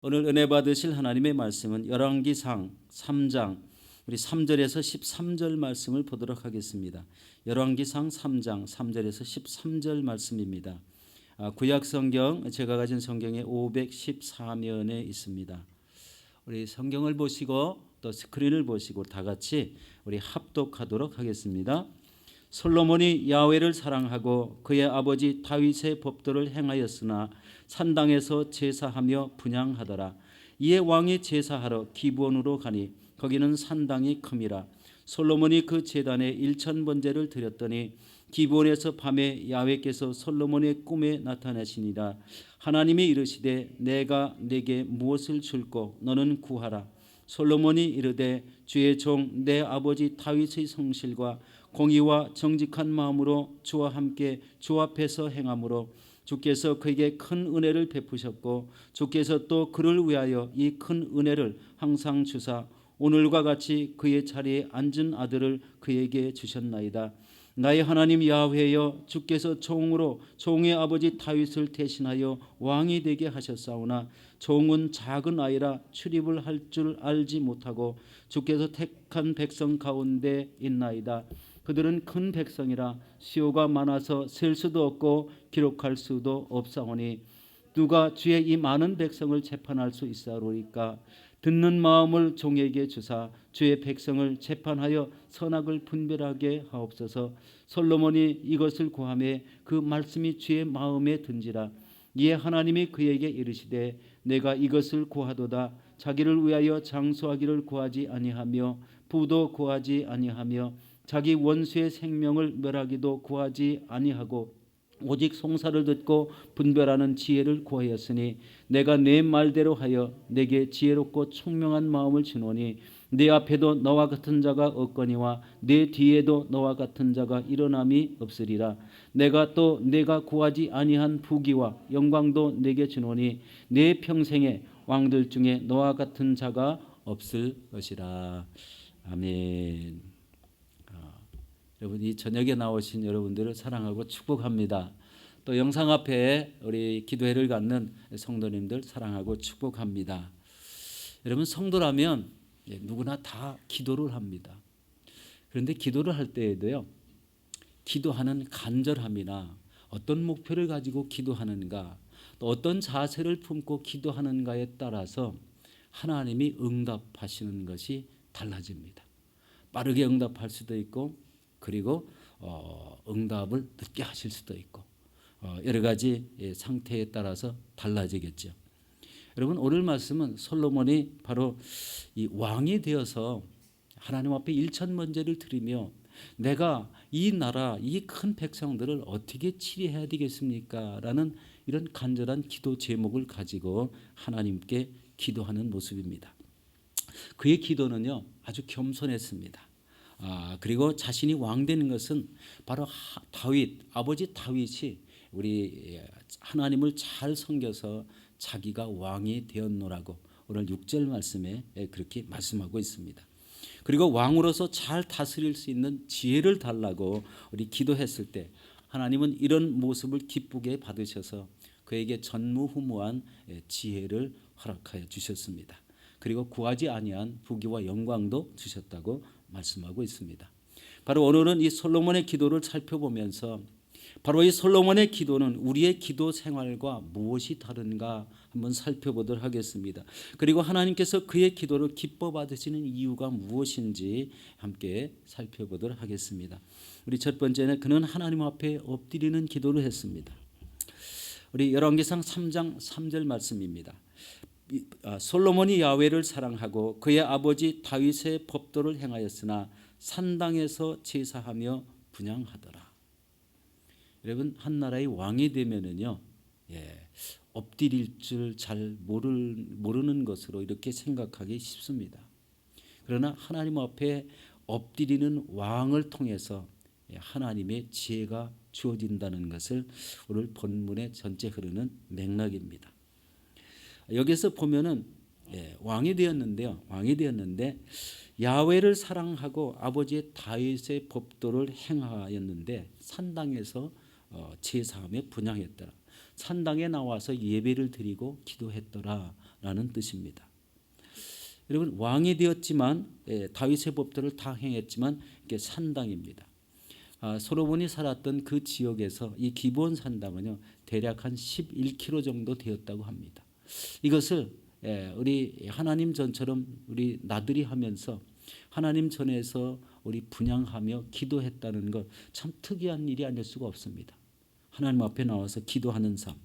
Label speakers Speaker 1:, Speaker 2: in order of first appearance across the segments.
Speaker 1: 오늘 은혜 받으실 하나님의 말씀은 열왕기상 3장 우리 3절에서 13절 말씀을 보도록 하겠습니다. 열왕기상 3장 3절에서 13절 말씀입니다. 구약 성경 제가 가진 성경에 514면에 있습니다. 우리 성경을 보시고 또 스크린을 보시고 다 같이 우리 합독하도록 하겠습니다. 솔로몬이 야훼를 사랑하고 그의 아버지 다윗의 법도를 행하였으나 산당에서 제사하며 분향하더라. 이에 왕이 제사하러 기브온으로 가니 거기는 산당이 큼이라. 솔로몬이 그 제단에 1000번제를 드렸더니 기브온에서 밤에 야훼께서 솔로몬의 꿈에 나타나시니라. 하나님이 이르시되 내가 내게 무엇을 줄꼬 너는 구하라. 솔로몬이 이르되 주의 종 내 아버지 다윗의 성실과 공의와 정직한 마음으로 주와 함께 주 앞에서 행함으로 주께서 그에게 큰 은혜를 베푸셨고 주께서 또 그를 위하여 이 큰 은혜를 항상 주사 오늘과 같이 그의 자리에 앉은 아들을 그에게 주셨나이다. 나의 하나님 야훼여 주께서 종으로 종의 아버지 다윗을 대신하여 왕이 되게 하셨사오나 종은 작은 아이라 출입을 할 줄 알지 못하고 주께서 택한 백성 가운데 있나이다. 그들은 큰 백성이라 수요가 많아서 셀 수도 없고 기록할 수도 없사오니 누가 주의 이 많은 백성을 재판할 수 있사오리까. 듣는 마음을 종에게 주사 주의 백성을 재판하여 선악을 분별하게 하옵소서. 솔로몬이 이것을 구하매 그 말씀이 주의 마음에 든지라. 이에 하나님이 그에게 이르시되 내가 이것을 구하도다. 자기를 위하여 장수하기를 구하지 아니하며 부도 구하지 아니하며 자기 원수의 생명을 멸하기도 구하지 아니하고 오직 송사를 듣고 분별하는 지혜를 구하였으니 내가 내 말대로 하여 내게 지혜롭고 총명한 마음을 주노니 내 앞에도 너와 같은 자가 없거니와 내 뒤에도 너와 같은 자가 일어남이 없으리라. 내가 또 내가 구하지 아니한 부귀와 영광도 내게 주노니 내 평생에 왕들 중에 너와 같은 자가 없을 것이라. 아멘. 여러분, 이 저녁에 나오신 여러분들을 사랑하고 축복합니다. 또 영상 앞에 우리 기도회를 갖는 성도님들 사랑하고 축복합니다. 여러분, 성도라면 누구나 다 기도를 합니다. 그런데 기도를 할 때에도요, 기도하는 간절함이나 어떤 목표를 가지고 기도하는가, 또 어떤 자세를 품고 기도하는가에 따라서 하나님이 응답하시는 것이 달라집니다. 빠르게 응답할 수도 있고, 그리고 응답을 늦게 하실 수도 있고, 여러 가지 상태에 따라서 달라지겠죠. 여러분, 오늘 말씀은 솔로몬이 바로 이 왕이 되어서 하나님 앞에 1000번제를 드리며 내가 이 나라 이 큰 백성들을 어떻게 치리해야 되겠습니까? 라는 이런 간절한 기도 제목을 가지고 하나님께 기도하는 모습입니다. 그의 기도는요 아주 겸손했습니다. 그리고 자신이 왕 되는 것은 바로 다윗, 아버지 다윗이 우리 하나님을 잘 섬겨서 자기가 왕이 되었노라고 오늘 6절 말씀에 그렇게 말씀하고 있습니다. 그리고 왕으로서 잘 다스릴 수 있는 지혜를 달라고 우리 기도했을 때 하나님은 이런 모습을 기쁘게 받으셔서 그에게 전무후무한 지혜를 허락하여 주셨습니다. 그리고 구하지 아니한 부귀와 영광도 주셨다고 말씀하고 있습니다. 바로 오늘은 이 솔로몬의 기도를 살펴보면서 바로 이 솔로몬의 기도는 우리의 기도 생활과 무엇이 다른가 한번 살펴보도록 하겠습니다. 그리고 하나님께서 그의 기도를 기뻐 받으시는 이유가 무엇인지 함께 살펴보도록 하겠습니다. 우리 첫 번째는 그는 하나님 앞에 엎드리는 기도를 했습니다. 우리 열왕기상 3장 3절 말씀입니다. 솔로몬이 야훼를 사랑하고 그의 아버지 다윗의 법도를 행하였으나 산당에서 제사하며 분향하더라. 여러분, 한 나라의 왕이 되면은요, 엎드릴 줄 잘 모르는 것으로 이렇게 생각하기 쉽습니다. 그러나 하나님 앞에 엎드리는 왕을 통해서 하나님의 지혜가 주어진다는 것을 오늘 본문의 전체 흐르는 맥락입니다. 여기서 보면은 왕이 되었는데요. 왕이 되었는데 야훼를 사랑하고 아버지의 다윗의 법도를 행하였는데 산당에서 제사하며 분향했더라. 산당에 나와서 예배를 드리고 기도했더라 했다라는 뜻입니다. 여러분 왕이 되었지만 다윗의 법도를 다 행했지만 이게 산당입니다. 솔로몬이 살았던 그 지역에서 이 기브온 산당은요 대략 한 11km 정도 되었다고 합니다. 이것을 우리 하나님 전처럼 우리 나들이 하면서 하나님 전에서 우리 분향하며 기도했다는 것 참 특이한 일이 아닐 수가 없습니다. 하나님 앞에 나와서 기도하는 삶.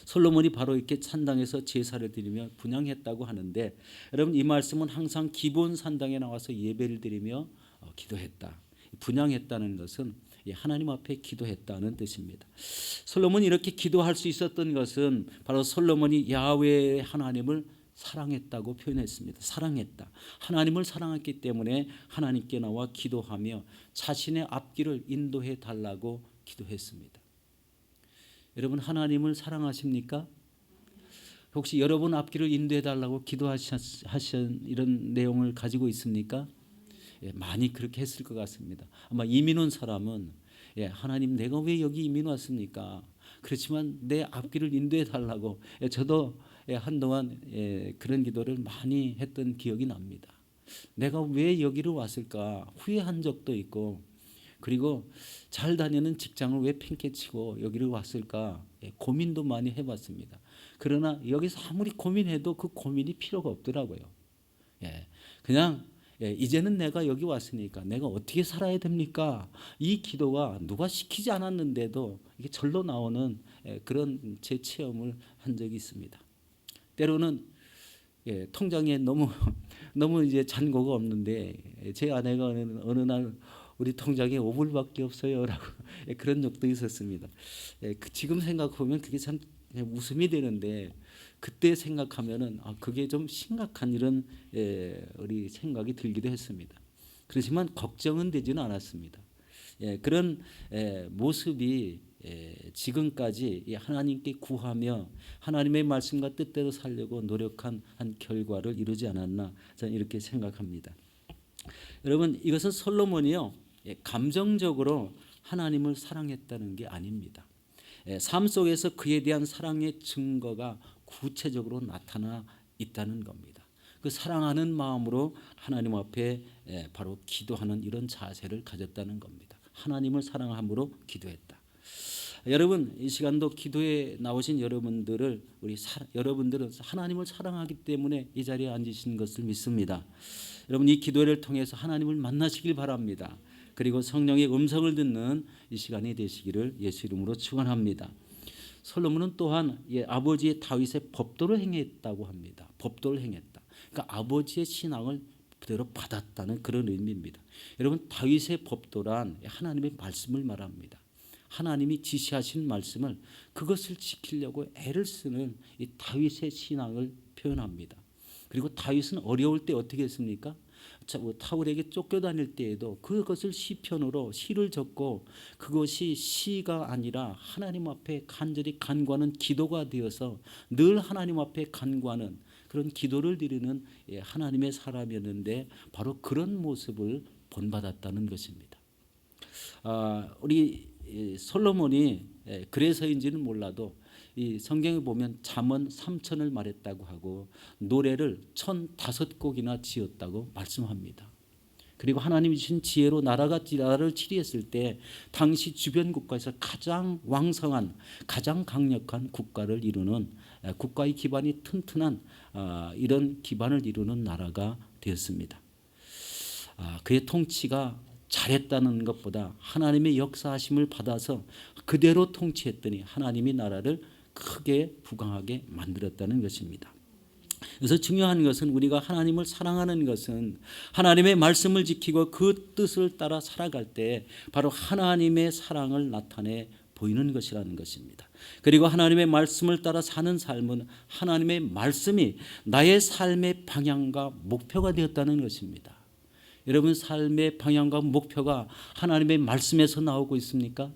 Speaker 1: 솔로몬이 바로 이렇게 산당에서 제사를 드리며 분향했다고 하는데 여러분 이 말씀은 항상 기브온 산당에 나와서 예배를 드리며 기도했다. 분향했다는 것은 하나님 앞에 기도했다는 뜻입니다. 솔로몬이 이렇게 기도할 수 있었던 것은 바로 솔로몬이 야훼 하나님을 사랑했다고 표현했습니다. 사랑했다. 하나님을 사랑했기 때문에 하나님께 나와 기도하며 자신의 앞길을 인도해 달라고 기도했습니다. 여러분 하나님을 사랑하십니까? 혹시 여러분 앞길을 인도해 달라고 기도하신 이런 내용을 가지고 있습니까? 많이 그렇게 했을 것 같습니다. 아마 이민 온 사람은 하나님 내가 왜 여기 이민 왔습니까? 그렇지만 내 앞길을 인도해 달라고 저도 한동안 그런 기도를 많이 했던 기억이 납니다. 내가 왜 여기로 왔을까 후회한 적도 있고 그리고 잘 다니는 직장을 왜 팽개치고 여기를 왔을까 고민도 많이 해봤습니다. 그러나 여기서 아무리 고민해도 그 고민이 필요가 없더라고요. 그냥 이제는 내가 여기 왔으니까 내가 어떻게 살아야 됩니까? 이 기도가 누가 시키지 않았는데도 이게 절로 나오는 그런 제 체험을 한 적이 있습니다. 때로는 통장에 너무 이제 잔고가 없는데 제 아내가 어느 날 우리 통장에 5불밖에 없어요라고 그런 적도 있었습니다. 지금 생각해 보면 그게 참 웃음이 되는데 그때 생각하면은 그게 좀 심각한 이런 우리 생각이 들기도 했습니다. 그렇지만 걱정은 되지는 않았습니다. 그런 모습이 지금까지 하나님께 구하며 하나님의 말씀과 뜻대로 살려고 노력한 한 결과를 이루지 않았나 저는 이렇게 생각합니다. 여러분 이것은 솔로몬이요 감정적으로 하나님을 사랑했다는 게 아닙니다. 삶 속에서 그에 대한 사랑의 증거가 구체적으로 나타나 있다는 겁니다. 그 사랑하는 마음으로 하나님 앞에 바로 기도하는 이런 자세를 가졌다는 겁니다. 하나님을 사랑함으로 기도했다. 여러분 이 시간도 기도에 나오신 여러분들은 하나님을 사랑하기 때문에 이 자리에 앉으신 것을 믿습니다. 여러분 이 기도를 통해서 하나님을 만나시길 바랍니다. 그리고 성령의 음성을 듣는 이 시간이 되시기를 예수 이름으로 축원합니다. 솔로몬은 또한 아버지의 다윗의 법도를 행했다고 합니다. 법도를 행했다. 그러니까 아버지의 신앙을 그대로 받았다는 그런 의미입니다. 여러분 다윗의 법도란 하나님의 말씀을 말합니다. 하나님이 지시하신 말씀을 그것을 지키려고 애를 쓰는 이 다윗의 신앙을 표현합니다. 그리고 다윗은 어려울 때 어떻게 했습니까? 사울에게 쫓겨다닐 때에도 그것을 시편으로 시를 적고 그것이 시가 아니라 하나님 앞에 간절히 간구하는 기도가 되어서 늘 하나님 앞에 간구하는 그런 기도를 드리는 하나님의 사람이었는데 바로 그런 모습을 본받았다는 것입니다. 우리 솔로몬이 그래서인지는 몰라도 이 성경에 보면 잠언 3천을 말했다고 하고 노래를 1,005곡이나 지었다고 말씀합니다. 그리고 하나님이 주신 지혜로 나라를 치리했을 때 당시 주변 국가에서 가장 왕성한 가장 강력한 국가를 이루는 국가의 기반이 튼튼한 이런 기반을 이루는 나라가 되었습니다. 그의 통치가 잘했다는 것보다 하나님의 역사하심을 받아서 그대로 통치했더니 하나님이 나라를 크게 부강하게 만들었다는 것입니다. 그래서 중요한 것은 우리가 하나님을 사랑하는 것은 하나님의 말씀을 지키고 그 뜻을 따라 살아갈 때 바로 하나님의 사랑을 나타내 보이는 것이라는 것입니다. 그리고 하나님의 말씀을 따라 사는 삶은 하나님의 말씀이 나의 삶의 방향과 목표가 되었다는 것입니다. 여러분 삶의 방향과 목표가 하나님의 말씀에서 나오고 있습니까?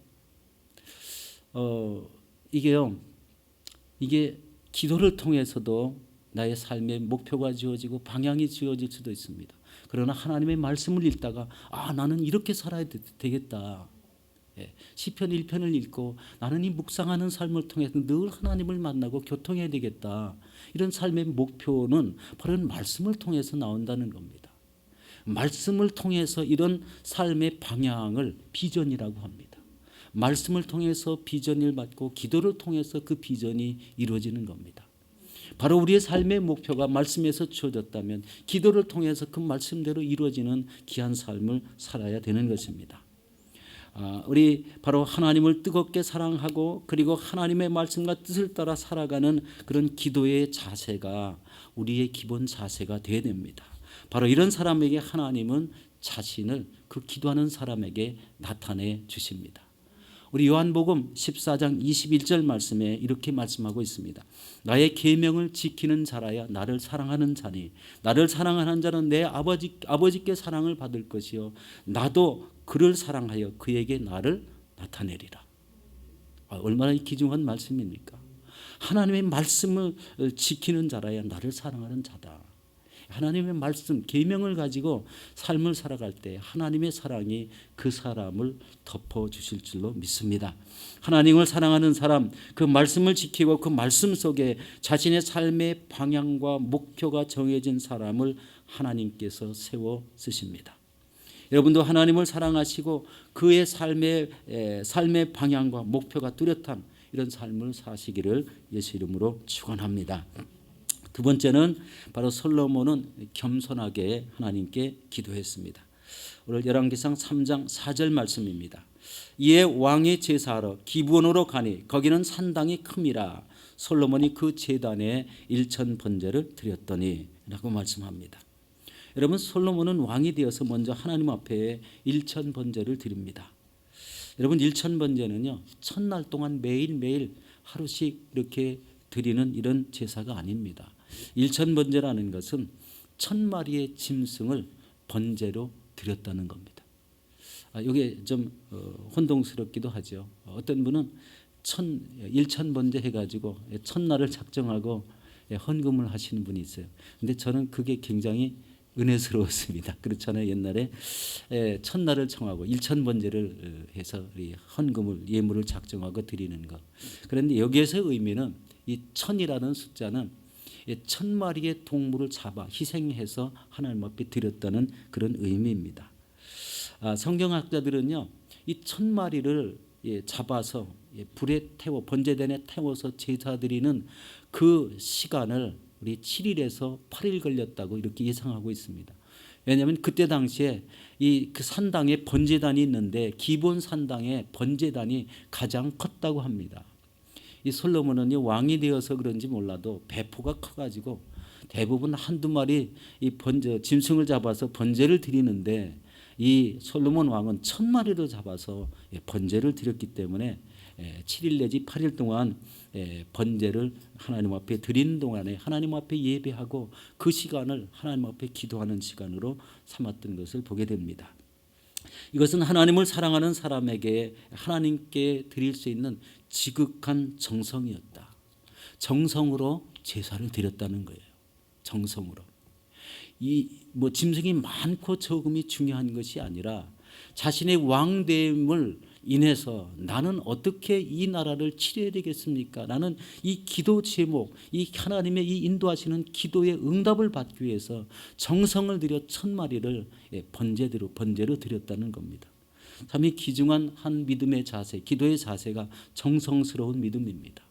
Speaker 1: 이게 기도를 통해서도 나의 삶의 목표가 지어지고 방향이 지어질 수도 있습니다. 그러나 하나님의 말씀을 읽다가 나는 이렇게 살아야 되겠다. 시편 1편을 읽고 나는 이 묵상하는 삶을 통해서 늘 하나님을 만나고 교통해야 되겠다. 이런 삶의 목표는 바로 말씀을 통해서 나온다는 겁니다. 말씀을 통해서 이런 삶의 방향을 비전이라고 합니다. 말씀을 통해서 비전을 받고 기도를 통해서 그 비전이 이루어지는 겁니다. 바로 우리의 삶의 목표가 말씀에서 주어졌다면 기도를 통해서 그 말씀대로 이루어지는 귀한 삶을 살아야 되는 것입니다. 우리 바로 하나님을 뜨겁게 사랑하고 그리고 하나님의 말씀과 뜻을 따라 살아가는 그런 기도의 자세가 우리의 기본 자세가 되어야 됩니다. 바로 이런 사람에게 하나님은 자신을 그 기도하는 사람에게 나타내 주십니다. 우리 요한복음 14장 21절 말씀에 이렇게 말씀하고 있습니다. 나의 계명을 지키는 자라야 나를 사랑하는 자니 나를 사랑하는 자는 내 아버지께 사랑을 받을 것이요 나도 그를 사랑하여 그에게 나를 나타내리라. 얼마나 귀중한 말씀입니까? 하나님의 말씀을 지키는 자라야 나를 사랑하는 자다. 하나님의 말씀, 계명을 가지고 삶을 살아갈 때 하나님의 사랑이 그 사람을 덮어주실 줄로 믿습니다. 하나님을 사랑하는 사람, 그 말씀을 지키고 그 말씀 속에 자신의 삶의 방향과 목표가 정해진 사람을 하나님께서 세워 쓰십니다. 여러분도 하나님을 사랑하시고 그의 삶의 방향과 목표가 뚜렷한 이런 삶을 사시기를 예수 이름으로 축원합니다. 두 번째는 바로 솔로몬은 겸손하게 하나님께 기도했습니다. 오늘 열왕기상 3장 4절 말씀입니다. 이에 왕이 제사하러 기브온으로 가니 거기는 산당이 큼이라 솔로몬이 그 제단에 1천 번제를 드렸더니 라고 말씀합니다. 여러분 솔로몬은 왕이 되어서 먼저 하나님 앞에 1천 번제를 드립니다. 여러분 1천 번제는요 첫날 동안 매일매일 하루씩 이렇게 드리는 이런 제사가 아닙니다. 1천 번제라는 것은 1000마리의 짐승을 번제로 드렸다는 겁니다. 이게 좀 혼동스럽기도 하죠. 어떤 분은 1천 번제 해가지고 첫날을 작정하고 헌금을 하시는 분이 있어요. 근데 저는 그게 굉장히 은혜스러웠습니다. 그렇잖아요. 옛날에 첫날을 청하고 1천 번제를 해서 헌금을 예물을 작정하고 드리는 것. 그런데 여기에서 의미는 이 1000이라는 숫자는 1000마리의 동물을 잡아 희생해서 하나님 앞에 드렸다는 그런 의미입니다. 성경학자들은요, 이 1000마리를 잡아서 불에 태워 번제단에 태워서 제사 드리는 그 시간을 우리 7일에서 8일 걸렸다고 이렇게 예상하고 있습니다. 왜냐하면 그때 당시에 그 산당에 번제단이 있는데 기본 산당에 번제단이 가장 컸다고 합니다. 이 솔로몬은 왕이 되어서 그런지 몰라도 배포가 커가지고 대부분 한두 마리 이 짐승을 잡아서 번제를 드리는데 이 솔로몬 왕은 1000마리를 잡아서 번제를 드렸기 때문에 7일 내지 8일 동안 번제를 하나님 앞에 드리는 동안에 하나님 앞에 예배하고 그 시간을 하나님 앞에 기도하는 시간으로 삼았던 것을 보게 됩니다. 이것은 하나님을 사랑하는 사람에게 하나님께 드릴 수 있는 지극한 정성이었다. 정성으로 제사를 드렸다는 거예요. 정성으로. 짐승이 많고 적음이 중요한 것이 아니라 자신의 왕됨을 인해서 나는 어떻게 이 나라를 치료해야 되겠습니까? 나는 이 기도 제목, 이 하나님의 이 인도하시는 기도의 응답을 받기 위해서 정성을 들여 1000마리를 번제로 드렸다는 겁니다. 참 이 귀중한 한 믿음의 자세, 기도의 자세가 정성스러운 믿음입니다.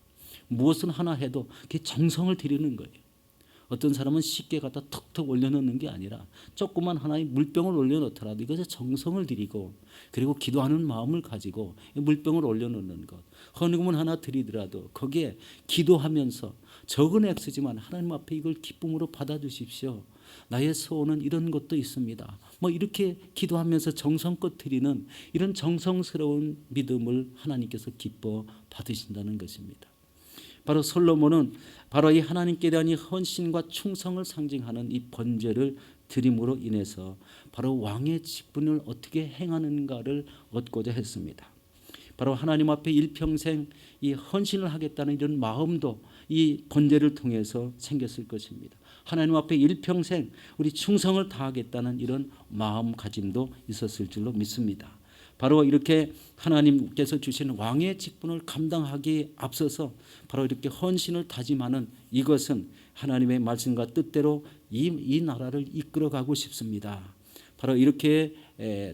Speaker 1: 무엇을 하나 해도 그게 정성을 들이는 거예요. 어떤 사람은 쉽게 갖다 턱턱 올려놓는 게 아니라 조그만 하나의 물병을 올려놓더라도 이것에 정성을 들이고 그리고 기도하는 마음을 가지고 물병을 올려놓는 것. 헌금을 하나 드리더라도 거기에 기도하면서 적은 액수지만 하나님 앞에 이걸 기쁨으로 받아주십시오. 나의 소원은 이런 것도 있습니다. 이렇게 기도하면서 정성껏 드리는 이런 정성스러운 믿음을 하나님께서 기뻐 받으신다는 것입니다. 바로 솔로몬은 바로 이 하나님께 대한 이 헌신과 충성을 상징하는 이 번제를 드림으로 인해서 바로 왕의 직분을 어떻게 행하는가를 얻고자 했습니다. 바로 하나님 앞에 일평생 이 헌신을 하겠다는 이런 마음도 이 번제를 통해서 생겼을 것입니다. 하나님 앞에 일평생 우리 충성을 다하겠다는 이런 마음가짐도 있었을 줄로 믿습니다. 바로 이렇게 하나님께서 주시는 왕의 직분을 감당하기에 앞서서 바로 이렇게 헌신을 다짐하는 이것은 하나님의 말씀과 뜻대로 이 나라를 이끌어가고 싶습니다. 바로 이렇게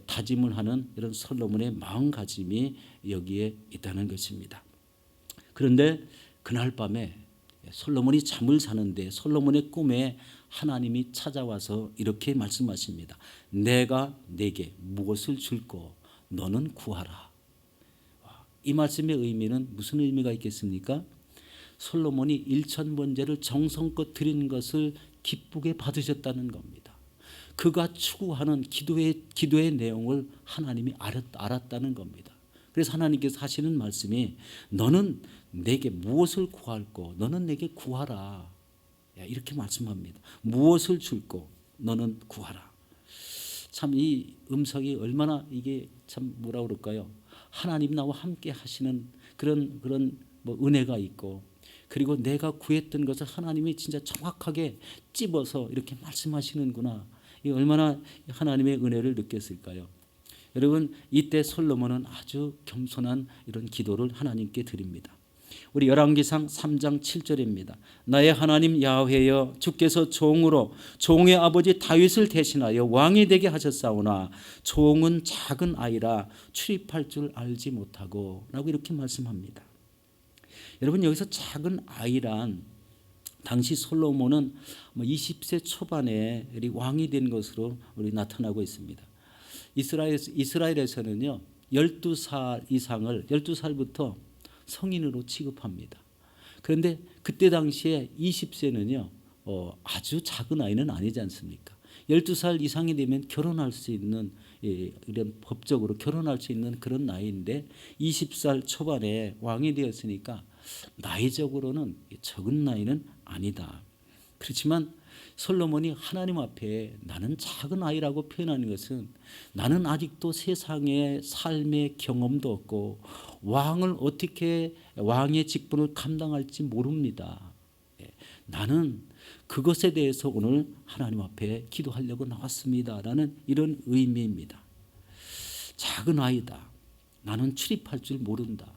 Speaker 1: 다짐을 하는 이런 솔로몬의 마음가짐이 여기에 있다는 것입니다. 그런데 그날 밤에 솔로몬이 잠을 자는데 솔로몬의 꿈에 하나님이 찾아와서 이렇게 말씀하십니다. 내가 네게 무엇을 줄고 너는 구하라. 이 말씀의 의미는 무슨 의미가 있겠습니까? 솔로몬이 1000번제를 정성껏 드린 것을 기쁘게 받으셨다는 겁니다. 그가 추구하는 기도의 내용을 하나님이 알았다는 겁니다. 그래서 하나님께서 하시는 말씀이 너는 내게 무엇을 구할꼬 너는 내게 구하라. 이렇게 말씀합니다. 무엇을 줄꼬 너는 구하라. 참 이 음성이 얼마나 이게 참 뭐라 그럴까요? 하나님 나와 함께 하시는 그런 뭐 은혜가 있고 그리고 내가 구했던 것을 하나님이 진짜 정확하게 찝어서 이렇게 말씀하시는구나. 이 얼마나 하나님의 은혜를 느꼈을까요? 여러분 이때 솔로몬은 아주 겸손한 이런 기도를 하나님께 드립니다. 우리 열왕기상 3장 7절입니다. 나의 하나님 야훼여 주께서 종으로 종의 아버지 다윗을 대신하여 왕이 되게 하셨사오나 종은 작은 아이라 출입할 줄 알지 못하고 라고 이렇게 말씀합니다. 여러분 여기서 작은 아이란 당시 솔로몬은 20세 초반에 왕이 된 것으로 우리 나타나고 있습니다. 이스라엘에서는요 12살 이상을 12살부터 성인으로 취급합니다. 그런데 그때 당시에 20세는요 아주 작은 아이는 아니지 않습니까? 12살 이상이 되면 결혼할 수 있는 이런 법적으로 결혼할 수 있는 그런 나이인데 20살 초반에 왕이 되었으니까 나이적으로는 적은 나이는 아니다. 그렇지만 솔로몬이 하나님 앞에 나는 작은 아이라고 표현하는 것은 나는 아직도 세상의 삶의 경험도 없고 왕의 직분을 감당할지 모릅니다. 나는 그것에 대해서 오늘 하나님 앞에 기도하려고 나왔습니다. 라는 이런 의미입니다. 작은 아이다. 나는 출입할 줄 모른다.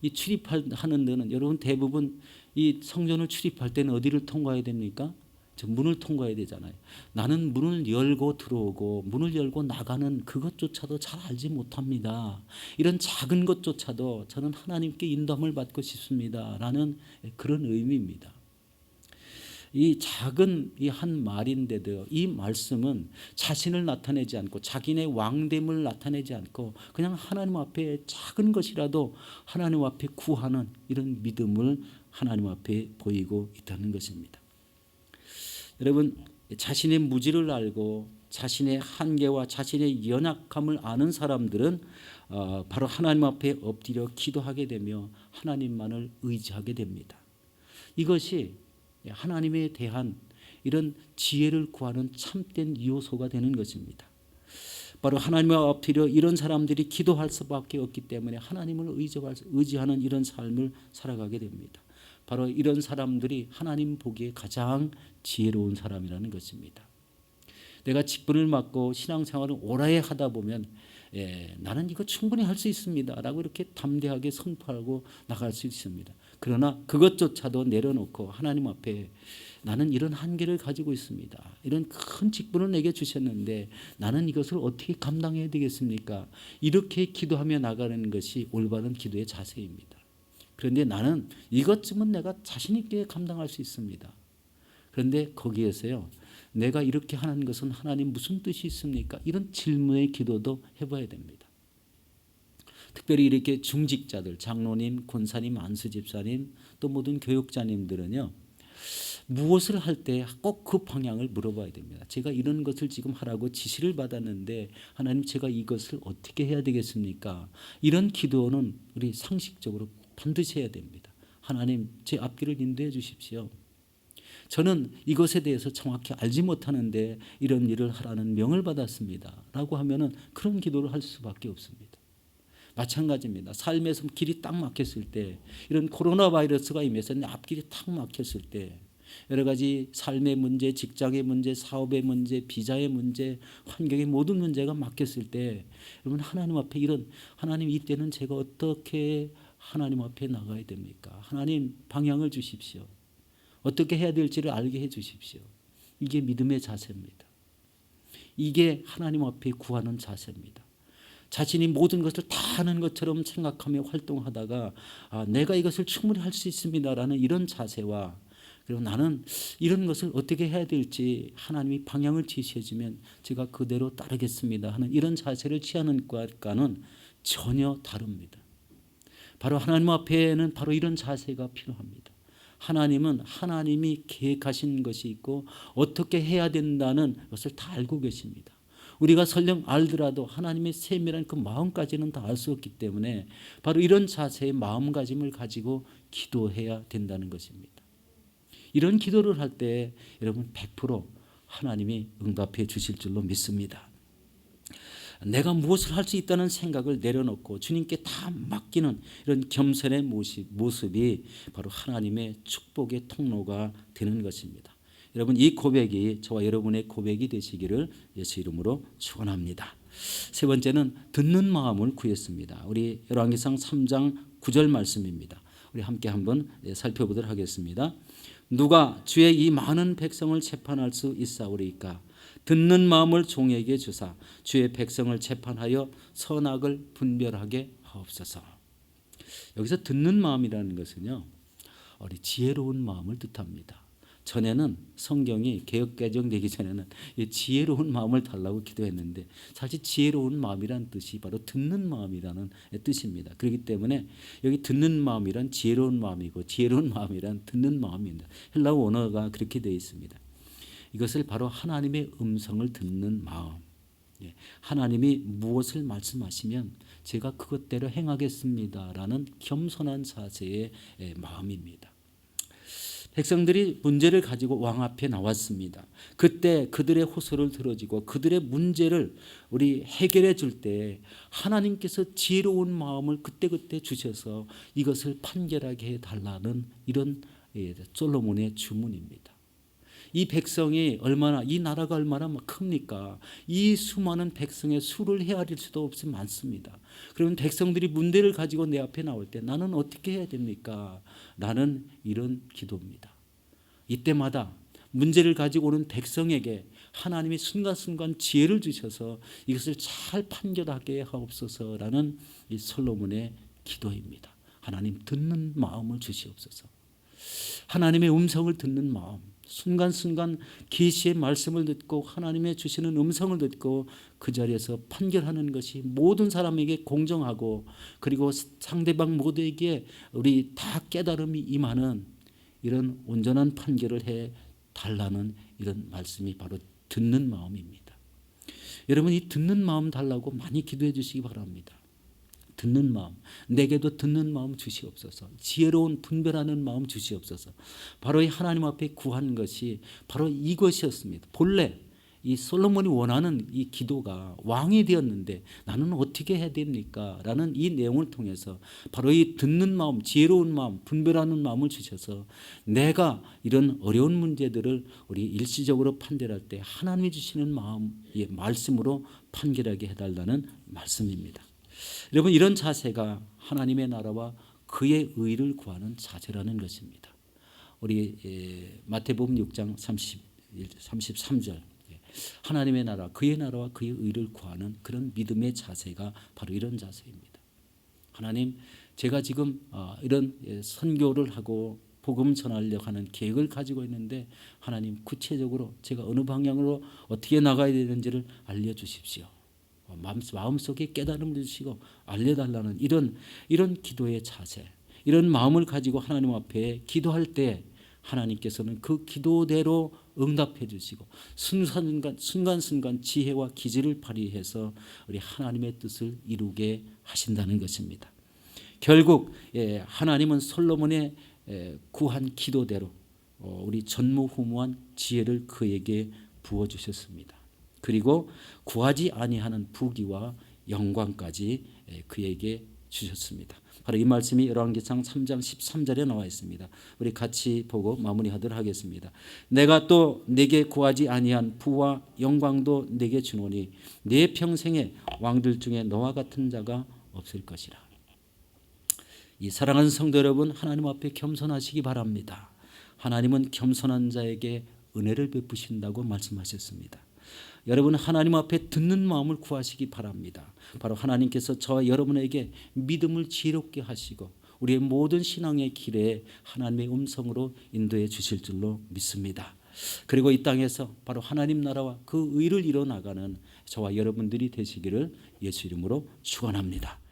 Speaker 1: 이 출입하는 데는 여러분 대부분 이 성전을 출입할 때는 어디를 통과해야 됩니까? 저 문을 통과해야 되잖아요. 나는 문을 열고 들어오고 문을 열고 나가는 그것조차도 잘 알지 못합니다. 이런 작은 것조차도 저는 하나님께 인도함을 받고 싶습니다. 라는 그런 의미입니다. 이 작은 이 한 말인데도 이 말씀은 자신을 나타내지 않고 자기네 왕됨을 나타내지 않고 그냥 하나님 앞에 작은 것이라도 하나님 앞에 구하는 이런 믿음을 하나님 앞에 보이고 있다는 것입니다. 여러분 자신의 무지를 알고 자신의 한계와 자신의 연약함을 아는 사람들은 바로 하나님 앞에 엎드려 기도하게 되며 하나님만을 의지하게 됩니다. 이것이 하나님에 대한 이런 지혜를 구하는 참된 요소가 되는 것입니다. 바로 하나님을 엎드려 이런 사람들이 기도할 수밖에 없기 때문에 하나님을 의지하는 이런 삶을 살아가게 됩니다. 바로 이런 사람들이 하나님 보기에 가장 지혜로운 사람이라는 것입니다. 내가 직분을 맡고 신앙생활을 오래 하다 보면 나는 이거 충분히 할 수 있습니다 라고 이렇게 담대하게 선포하고 나갈 수 있습니다. 그러나 그것조차도 내려놓고 하나님 앞에 나는 이런 한계를 가지고 있습니다. 이런 큰 직분을 내게 주셨는데 나는 이것을 어떻게 감당해야 되겠습니까? 이렇게 기도하며 나가는 것이 올바른 기도의 자세입니다. 그런데 나는 이것쯤은 내가 자신 있게 감당할 수 있습니다. 그런데 거기에서요 내가 이렇게 하는 것은 하나님 무슨 뜻이 있습니까? 이런 질문의 기도도 해봐야 됩니다. 특별히 이렇게 중직자들 장로님, 권사님, 안수집사님 또 모든 교육자님들은요 무엇을 할 때 꼭 그 방향을 물어봐야 됩니다. 제가 이런 것을 지금 하라고 지시를 받았는데 하나님 제가 이것을 어떻게 해야 되겠습니까? 이런 기도는 우리 상식적으로 반드시 해야 됩니다. 하나님 제 앞길을 인도해 주십시오. 저는 이것에 대해서 정확히 알지 못하는데 이런 일을 하라는 명을 받았습니다. 라고 하면은 그런 기도를 할 수밖에 없습니다. 마찬가지입니다. 삶에서 길이 딱 막혔을 때 이런 코로나 바이러스가 임해서 내 앞길이 딱 막혔을 때 여러 가지 삶의 문제, 직장의 문제, 사업의 문제, 비자의 문제, 환경의 모든 문제가 맡겼을 때 여러분 하나님 앞에 하나님 이때는 제가 어떻게 하나님 앞에 나가야 됩니까? 하나님 방향을 주십시오. 어떻게 해야 될지를 알게 해 주십시오. 이게 믿음의 자세입니다. 이게 하나님 앞에 구하는 자세입니다. 자신이 모든 것을 다 하는 것처럼 생각하며 활동하다가 내가 이것을 충분히 할 수 있습니다라는 이런 자세와 그리고 나는 이런 것을 어떻게 해야 될지 하나님이 방향을 제시해 주면 제가 그대로 따르겠습니다 하는 이런 자세를 취하는 것과는 전혀 다릅니다. 바로 하나님 앞에는 바로 이런 자세가 필요합니다. 하나님은 하나님이 계획하신 것이 있고 어떻게 해야 된다는 것을 다 알고 계십니다. 우리가 설령 알더라도 하나님의 세밀한 그 마음까지는 다 알 수 없기 때문에 바로 이런 자세의 마음가짐을 가지고 기도해야 된다는 것입니다. 이런 기도를 할 때 여러분 100% 하나님이 응답해 주실 줄로 믿습니다. 내가 무엇을 할 수 있다는 생각을 내려놓고 주님께 다 맡기는 이런 겸손의 모습이 바로 하나님의 축복의 통로가 되는 것입니다. 여러분 이 고백이 저와 여러분의 고백이 되시기를 예수 이름으로 축원합니다. 세 번째는 듣는 마음을 구했습니다. 우리 열왕기상 3장 9절 말씀입니다. 우리 함께 한번 살펴보도록 하겠습니다. 누가 주의 이 많은 백성을 재판할 수 있사오리까? 듣는 마음을 종에게 주사 주의 백성을 재판하여 선악을 분별하게 하옵소서. 여기서 듣는 마음이라는 것은요, 우리 지혜로운 마음을 뜻합니다. 전에는 성경이 개역 개정되기 전에는 지혜로운 마음을 달라고 기도했는데 사실 지혜로운 마음이란 뜻이 바로 듣는 마음이라는 뜻입니다. 그렇기 때문에 여기 듣는 마음이란 지혜로운 마음이고 지혜로운 마음이란 듣는 마음입니다. 헬라어 원어가 그렇게 되어 있습니다. 이것을 바로 하나님의 음성을 듣는 마음. 하나님이 무엇을 말씀하시면 제가 그것대로 행하겠습니다라는 겸손한 자세의 마음입니다. 백성들이 문제를 가지고 왕 앞에 나왔습니다. 그때 그들의 호소를 들어주고 그들의 문제를 우리 해결해 줄 때 하나님께서 지혜로운 마음을 그때그때 주셔서 이것을 판결하게 해달라는 이런 솔로몬의 주문입니다. 이 백성이 이 나라가 얼마나 큽니까? 이 수많은 백성의 수를 헤아릴 수도 없이 많습니다. 그러면 백성들이 문제를 가지고 내 앞에 나올 때 나는 어떻게 해야 됩니까? 나는 이런 기도입니다. 이때마다 문제를 가지고 오는 백성에게 하나님이 순간순간 지혜를 주셔서 이것을 잘 판결하게 하옵소서라는 이 솔로몬의 기도입니다. 하나님 듣는 마음을 주시옵소서. 하나님의 음성을 듣는 마음, 순간순간 계시의 말씀을 듣고 하나님의 주시는 음성을 듣고 그 자리에서 판결하는 것이 모든 사람에게 공정하고 그리고 상대방 모두에게 우리 다 깨달음이 임하는 이런 온전한 판결을 해 달라는 이런 말씀이 바로 듣는 마음입니다. 여러분 이 듣는 마음 달라고 많이 기도해 주시기 바랍니다. 듣는 마음, 내게도 듣는 마음 주시옵소서. 지혜로운 분별하는 마음 주시옵소서. 바로 이 하나님 앞에 구한 것이 바로 이것이었습니다. 본래 이 솔로몬이 원하는 이 기도가 왕이 되었는데 나는 어떻게 해야 됩니까? 라는 이 내용을 통해서 바로 이 듣는 마음, 지혜로운 마음, 분별하는 마음을 주셔서 내가 이런 어려운 문제들을 우리 일시적으로 판결할 때 하나님이 주시는 마음의 말씀으로 판결하게 해달라는 말씀입니다. 여러분 이런 자세가 하나님의 나라와 그의 의를 구하는 자세라는 것입니다. 우리 마태복음 6장 33절 하나님의 나라 그의 나라와 그의 의를 구하는 그런 믿음의 자세가 바로 이런 자세입니다. 하나님 제가 지금 이런 선교를 하고 복음 전하려고 하는 계획을 가지고 있는데 하나님 구체적으로 제가 어느 방향으로 어떻게 나가야 되는지를 알려주십시오. 마음속에 깨달음을 주시고 알려달라는 이런 기도의 자세, 이런 마음을 가지고 하나님 앞에 기도할 때 하나님께서는 그 기도대로 응답해 주시고 순간순간 지혜와 기지를 발휘해서 우리 하나님의 뜻을 이루게 하신다는 것입니다. 결국 하나님은 솔로몬의 구한 기도대로 우리 전무후무한 지혜를 그에게 부어주셨습니다. 그리고 구하지 아니하는 부귀와 영광까지 그에게 주셨습니다. 바로 이 말씀이 열왕기상 3장 13절에 나와 있습니다. 우리 같이 보고 마무리하도록 하겠습니다. 내가 또 내게 구하지 아니한 부와 영광도 내게 주노니 내 평생에 왕들 중에 너와 같은 자가 없을 것이라. 이 사랑하는 성도 여러분, 하나님 앞에 겸손하시기 바랍니다. 하나님은 겸손한 자에게 은혜를 베푸신다고 말씀하셨습니다. 여러분, 하나님 앞에 듣는 마음을 구하시기 바랍니다. 바로 하나님께서 저와 여러분에게 믿음을 지혜롭게 하시고 우리의 모든 신앙의 길에 하나님의 음성으로 인도해 주실 줄로 믿습니다. 그리고 이 땅에서 바로 하나님 나라와 그 의를 이뤄나가는 저와 여러분들이 되시기를 예수 이름으로 축원합니다.